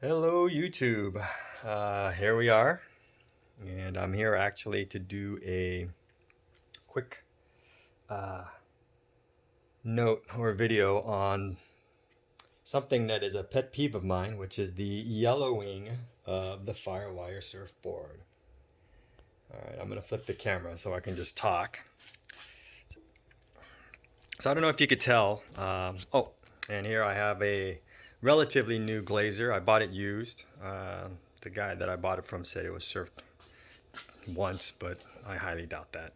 Hello YouTube. Here we are, and I'm here actually to do a quick uh, note or video on something that is a pet peeve of mine, which is the yellowing of the Firewire surfboard. All right, I'm gonna flip the camera so I can just talk. So I don't know if you could tell. Oh, and here I have a relatively new Glazer. I bought it used. The guy that I bought it from said it was surfed once, but I highly doubt that.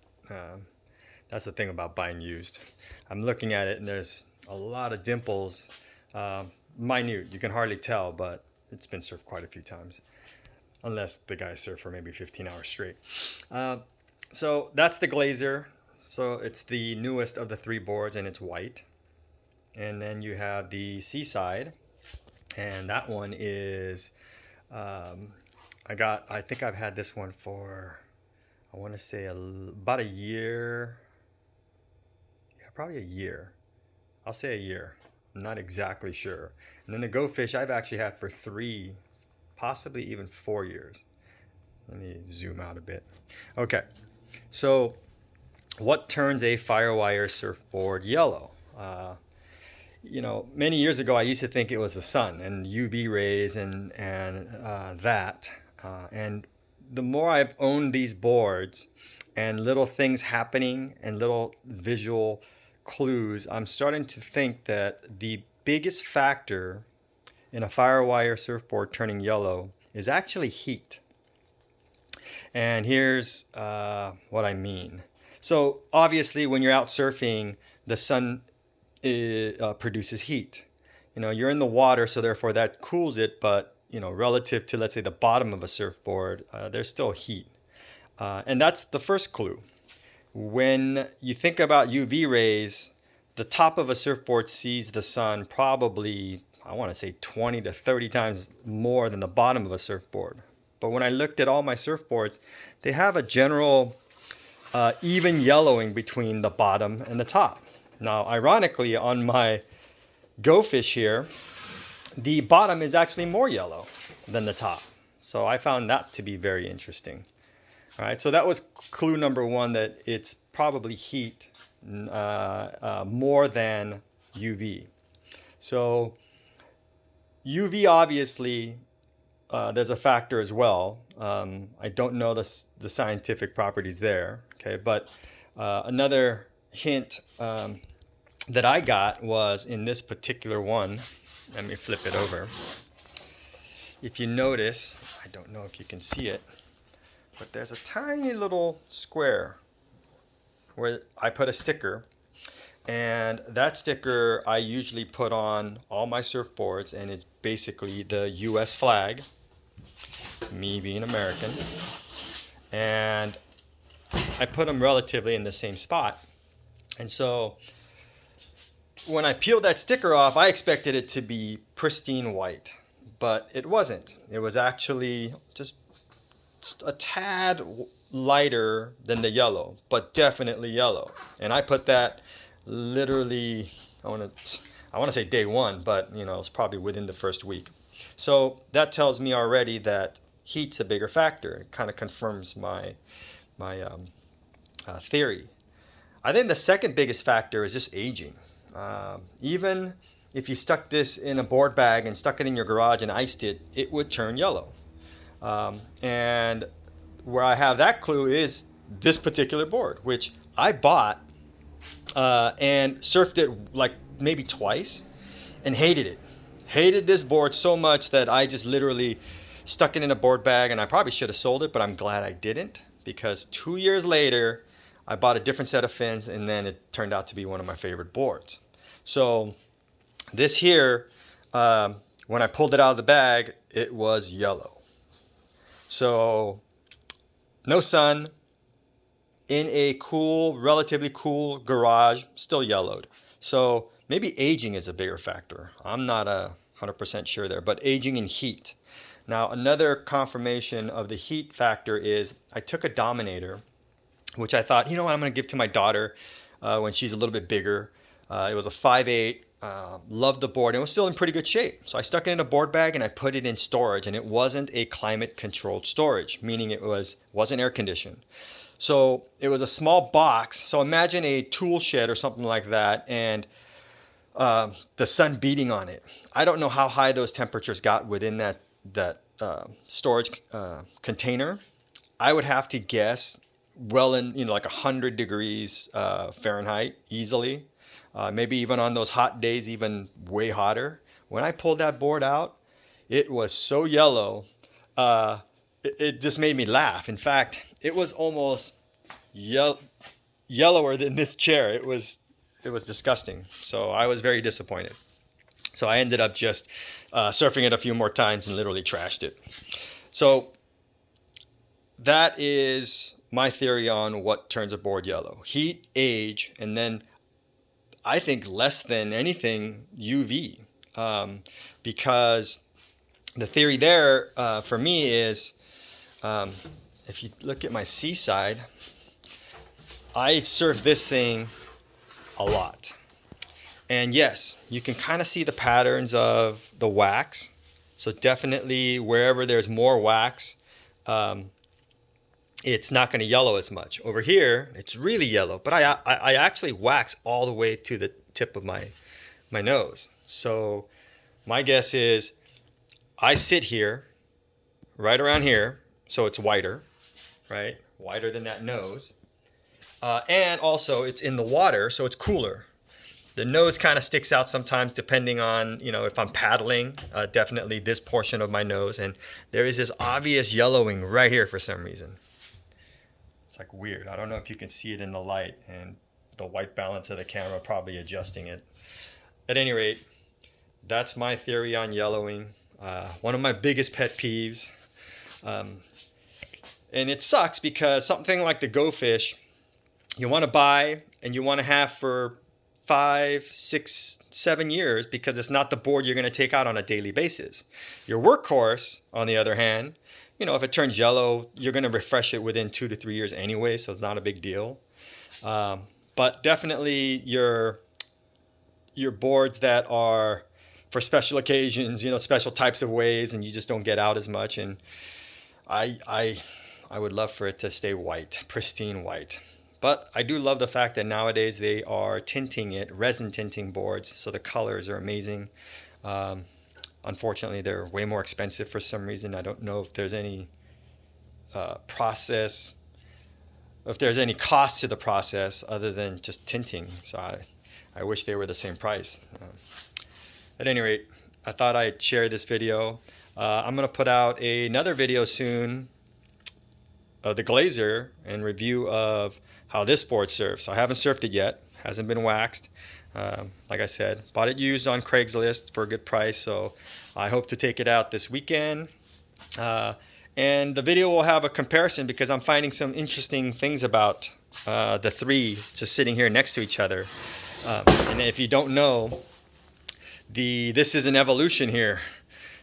That's the thing about buying used. I'm looking at it and there's a lot of dimples. Minute, you can hardly tell, but it's been surfed quite a few times. Unless the guy surfed for maybe 15 hours straight. So that's the Glazer. So it's the newest of the three boards and it's white. And then you have the Seaside. And that one is, I think I've had this one for, I want to say about a year. Yeah, probably a year. I'll say a year. I'm not exactly sure. And then the Go Fish I've actually had for 3, possibly even 4 years. Let me zoom out a bit. Okay, so what turns a Firewire surfboard yellow? Many years ago, I used to think it was the sun and UV rays and that. And the more I've owned these boards and little things happening and little visual clues, I'm starting to think that the biggest factor in a Firewire surfboard turning yellow is actually heat. And here's what I mean. So obviously, when you're out surfing, the sun produces heat. You're in the water, so therefore that cools it, but relative to, let's say, the bottom of a surfboard, there's still heat. And that's the first clue. When you think about UV rays, the top of a surfboard sees the sun probably, I want to say 20 to 30 times more than the bottom of a surfboard. But when I looked at all my surfboards, they have a general even yellowing between the bottom and the top. Now, ironically, on my Go Fish here, the bottom is actually more yellow than the top. So I found that to be very interesting. All right, so that was clue number 1, that it's probably heat more than UV. So UV, obviously, there's a factor as well. I don't know the scientific properties there, okay? But another hint that I got was in this particular one. Let me flip it over. If you notice, I don't know if you can see it, but there's a tiny little square where I put a sticker. And that sticker I usually put on all my surfboards, and it's basically the US flag, me being American. And I put them relatively in the same spot. And so when I peeled that sticker off, I expected it to be pristine white, but it wasn't. It was actually just a tad lighter than the yellow, but definitely yellow. And I put that literally, I want to say day 1, but it's probably within the first week. So that tells me already that heat's a bigger factor. It kind of confirms my theory. I think the second biggest factor is just aging. Even if you stuck this in a board bag and stuck it in your garage and iced it, it would turn yellow. And where I have that clue is this particular board, which I bought and surfed it like maybe twice and hated it. Hated this board so much that I just literally stuck it in a board bag, and I probably should have sold it, but I'm glad I didn't, because 2 years later I bought a different set of fins, and then it turned out to be one of my favorite boards. So this here, when I pulled it out of the bag, it was yellow. So no sun, in a cool, relatively cool garage, still yellowed. So maybe aging is a bigger factor. I'm not 100% sure there, but aging and heat. Now, another confirmation of the heat factor is I took a Dominator, which I thought, I'm going to give to my daughter when she's a little bit bigger. It was a 5.8 loved the board. It was still in pretty good shape. So I stuck it in a board bag and I put it in storage, and it wasn't a climate controlled storage, meaning it wasn't air conditioned. So it was a small box. So imagine a tool shed or something like that, and the sun beating on it. I don't know how high those temperatures got within that storage container. I would have to guess well in like 100 degrees Fahrenheit easily. Maybe even on those hot days, even way hotter. When I pulled that board out, it was so yellow. It just made me laugh. In fact, it was almost yellower than this chair. It was disgusting. So I was very disappointed. So I ended up just surfing it a few more times and literally trashed it. So that is my theory on what turns a board yellow: heat, age, and then I think less than anything UV. Because the theory there for me is, if you look at my Seaside, I surf this thing a lot. And yes, you can kind of see the patterns of the wax. So definitely wherever there's more wax, it's not going to yellow as much. Over here, it's really yellow, but I actually wax all the way to the tip of my nose. So my guess is I sit here, right around here, so it's whiter, right? Whiter than that nose. And also it's in the water, so it's cooler. The nose kind of sticks out sometimes depending on, if I'm paddling, definitely this portion of my nose. And there is this obvious yellowing right here for some reason. It's like weird. I don't know if you can see it in the light, and the white balance of the camera probably adjusting it. At any rate, that's my theory on yellowing. One of my biggest pet peeves. And it sucks because something like the Go Fish, you want to buy and you want to have for 5, 6, 7 years because it's not the board you're going to take out on a daily basis. Your workhorse, on the other hand, if it turns yellow, you're going to refresh it within 2 to 3 years anyway, so it's not a big deal. But definitely your boards that are for special occasions, special types of waves, and you just don't get out as much. And I would love for it to stay white, pristine white. But I do love the fact that nowadays they are tinting it, resin tinting boards, so the colors are amazing. Unfortunately, they're way more expensive for some reason. I don't know if there's any process, if there's any cost to the process other than just tinting. So I wish they were the same price. At any rate, I thought I'd share this video. I'm going to put out another video soon of the Glazer and review of how this board surfs. I haven't surfed it yet. Hasn't been waxed. Like I said, bought it used on Craigslist for a good price, so I hope to take it out this weekend. And the video will have a comparison because I'm finding some interesting things about the three just sitting here next to each other. And if you don't know, this is an evolution here.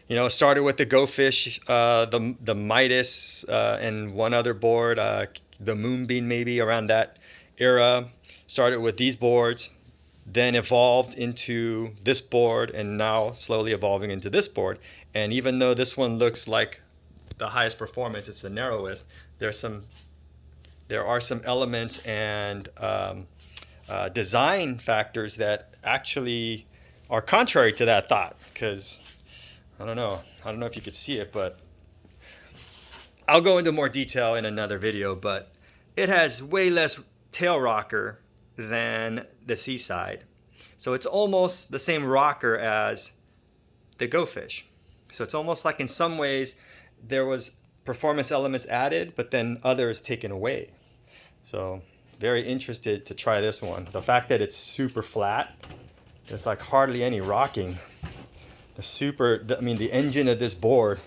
It started with the Go Fish, the Midas, and one other board, the Moonbeam maybe around that era. Started with these boards, then evolved into this board, and now slowly evolving into this board. And even though this one looks like the highest performance, it's the narrowest, there are some elements and design factors that actually are contrary to that thought. Because I don't know if you could see it, but I'll go into more detail in another video. But it has way less tail rocker than the Seaside, so it's almost the same rocker as the Go Fish. So it's almost like in some ways there was performance elements added, but then others taken away. So very interested to try this one. The fact that it's super flat, there's like hardly any rocking. The engine of this board,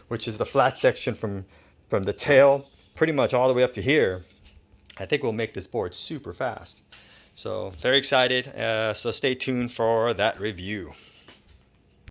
which is the flat section from the tail pretty much all the way up to here, I think will make this board super fast. So very excited. So stay tuned for that review.